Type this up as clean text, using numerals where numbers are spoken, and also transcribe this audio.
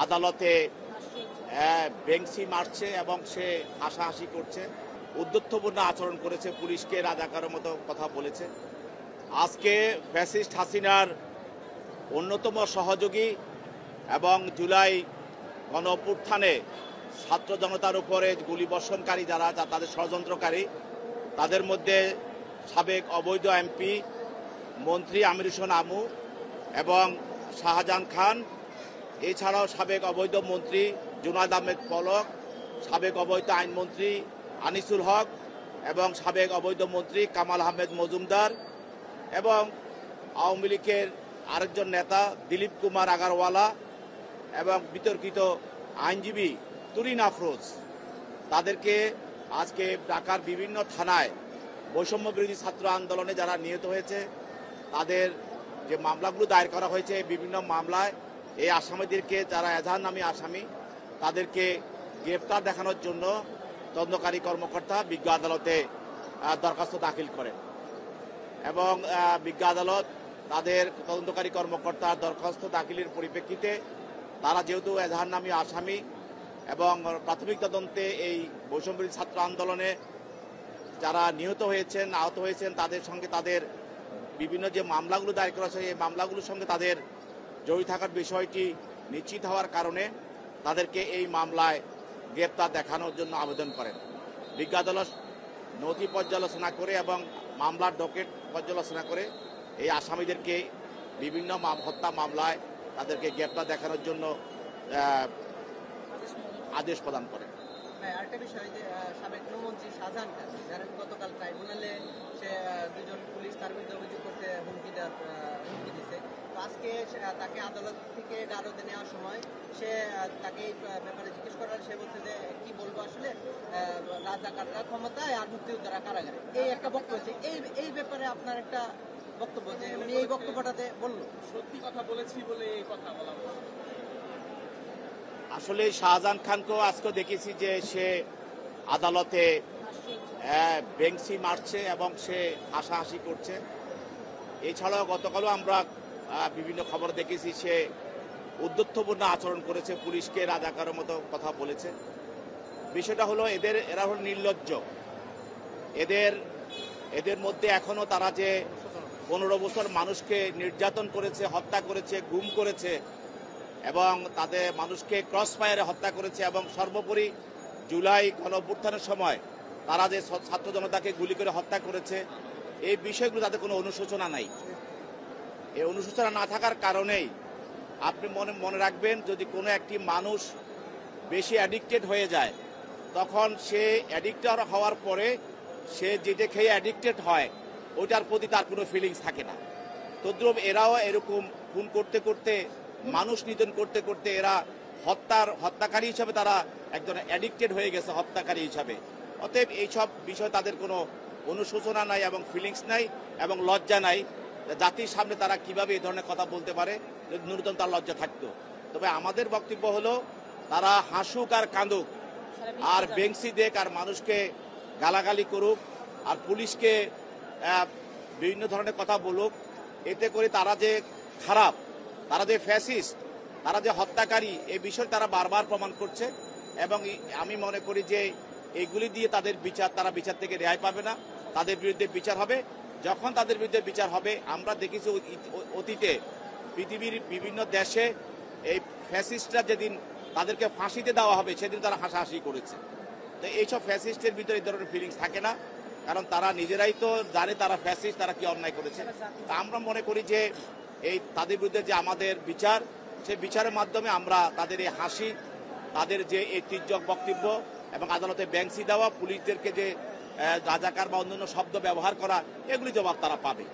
আদালতে বেংসি মারছে এবং সে হাসাহাসি করছে, উদ্ধত্যপূর্ণ আচরণ করেছে, পুলিশকে রাজাকারের মতো কথা বলেছে। আজকে ফ্যাসিস্ট হাসিনার অন্যতম সহযোগী এবং জুলাই গণঅভ্যুত্থানে ছাত্র জনতার উপরে গুলিবর্ষণকারী যারা তাদের ষড়যন্ত্রকারী, তাদের মধ্যে সাবেক অবৈধ এমপি মন্ত্রী আমির হোসেন আমু এবং শাহজাহান খান, এছাড়াও সাবেক অবৈধ মন্ত্রী জুনায়েদ আহমেদ পলক, সাবেক অবৈধ আইনমন্ত্রী আনিসুল হক এবং সাবেক অবৈধ মন্ত্রী কামাল আহমেদ মজুমদার এবং আওয়ামী লীগের আরেকজন নেতা দিলীপ কুমার আগারওয়ালা এবং বিতর্কিত আইনজীবী তুরিন আফরোজ, তাদেরকে আজকে ঢাকার বিভিন্ন থানায় বৈষম্য বিরোধী ছাত্র আন্দোলনে যারা নিহত হয়েছে তাদের যে মামলাগুলো দায়ের করা হয়েছে, বিভিন্ন মামলায় এই আসামিদেরকে, যারা এজাহার নামী আসামি, তাদেরকে গ্রেপ্তার দেখানোর জন্য তদন্তকারী কর্মকর্তা বিজ্ঞ আদালতে দরখাস্ত দাখিল করেন এবং বিজ্ঞ আদালত তাদের তদন্তকারী কর্মকর্তার দরখাস্ত দাখিলের পরিপ্রেক্ষিতে তারা যেহেতু এজাহার নামী আসামি এবং প্রাথমিক তদন্তে এই বৈষম্যবিরোধী ছাত্র আন্দোলনে যারা নিহত হয়েছেন, আহত হয়েছেন, তাদের সঙ্গে তাদের বিভিন্ন যে মামলাগুলো দায়ের করা হয়েছে এই মামলাগুলোর সঙ্গে তাদের জড়িত থাকার বিষয়টি নিশ্চিত হওয়ার কারণে তাদেরকে এই মামলায় গ্রেপ্তার দেখানোর জন্য আবেদন করেন। বিজ্ঞ আদালত নথি পর্যালোচনা করে এবং মামলার ডকেট পর্যালোচনা করে এই আসামিদেরকে বিভিন্ন হত্যা মামলায় তাদেরকে গ্রেপ্তার দেখানোর জন্য আদেশ প্রদান করেন। আরেকটা বিষয় যে সাবেক মন্ত্রী শাহজাহান খান, যারা গতকাল ট্রাইব্যুনালে সে দুজন পুলিশ তার বিরুদ্ধে অভিযোগ করতে হুমকি দিচ্ছে, তো আজকে তাকে আদালত থেকে আদালতে নেওয়ার সময় সে তাকে এই ব্যাপারে জিজ্ঞেস করার সে বলছে যে কি বলবো আসলে রাজাকাররা ক্ষমতায় আর মুক্তিযোদ্ধারা কারাগারে, এই একটা বক্তব্য আছে। এই ব্যাপারে আপনার একটা বক্তব্য যে উনি এই বক্তব্যটাতে বললো সত্যি কথা বলেছি বলে এই কথা বলা। আসলে শাহজাহান খানকেও আজকে দেখেছি যে সে আদালতে বেংসি মারছে এবং সে হাসাহাসি করছে। এছাড়াও গতকালও আমরা বিভিন্ন খবর দেখেছি সে উদ্ধত্যপূর্ণ আচরণ করেছে, পুলিশকে রাজাকারের মতো কথা বলেছে। বিষয়টা হলো এরা হল নির্লজ্জ। এদের মধ্যে এখনো তারা যে 15 বছর মানুষকে নির্যাতন করেছে, হত্যা করেছে, গুম করেছে এবং তাদের মানুষকে ক্রস ফায়ারে হত্যা করেছে এবং সর্বোপরি জুলাই গণঅভ্যুত্থানের সময় তারা যে ছাত্র জনতাকে গুলি করে হত্যা করেছে, এই বিষয়গুলো তাদের কোনো অনুশোচনা নাই। এই অনুশোচনা না থাকার কারণেই আপনি মনে রাখবেন, যদি কোনো একটি মানুষ বেশি অ্যাডিক্টেড হয়ে যায় তখন সে অ্যাডিক্টেড হওয়ার পরে সে যেটা খেয়ে অ্যাডিক্টেড হয় ওইটার প্রতি তার কোনো ফিলিংস থাকে না। তদ্রুপ এরাও এরকম খুন করতে করতে, মানুষ নিধন করতে করতে এরা হত্যাকারী হিসাবে তারা একজন অ্যাডিক্টেড হয়ে গেছে, হত্যাকারী হিসাবে। অতএব এইসব বিষয় তাদের কোনো অনুশোচনা নাই এবং ফিলিংস নাই এবং লজ্জা নাই। জাতির সামনে তারা কিভাবে এই ধরনের কথা বলতে পারে, যদি ন্যূনতম তার লজ্জা থাকতো। তবে আমাদের বক্তব্য হলো তারা হাসুক আর কাঁদুক আর বেংসি দেখ আর মানুষকে গালাগালি করুক আর পুলিশকে বিভিন্ন ধরনের কথা বলুক, এতে করে তারা যে খারাপ, তারা যে ফ্যাসিস্ট, তারা যে হত্যাকারী, এই বিষয় তারা বারবার প্রমাণ করছে এবং আমি মনে করি যে এইগুলি দিয়ে তাদের তারা বিচার থেকে রেহাই পাবে না। তাদের বিরুদ্ধে বিচার হবে। যখন তাদের বিরুদ্ধে বিচার হবে, আমরা দেখেছি অতীতে পৃথিবীর বিভিন্ন দেশে এই ফ্যাসিস্টরা যেদিন তাদেরকে ফাঁসিতে দেওয়া হবে সেদিন তারা হাসাহাসি করেছে। তো এইসব ফ্যাসিস্টের ভিতরে এই ধরনের ফিলিংস থাকে না, কারণ তারা নিজেরাই তো জানে তারা ফ্যাসিস্ট, তারা কি অন্যায় করেছে। তা আমরা মনে করি যে এই তাদের বিরুদ্ধে যে আমাদের বিচার, সেই বিচারের মাধ্যমে আমরা তাদের এই হাসি, তাদের যে এই তির্যক বক্তব্য এবং আদালতে বেংসি দেওয়া, পুলিশদেরকে যে রাজাকার বা অন্যান্য শব্দ ব্যবহার করা, এগুলি জবাব তারা পাবে।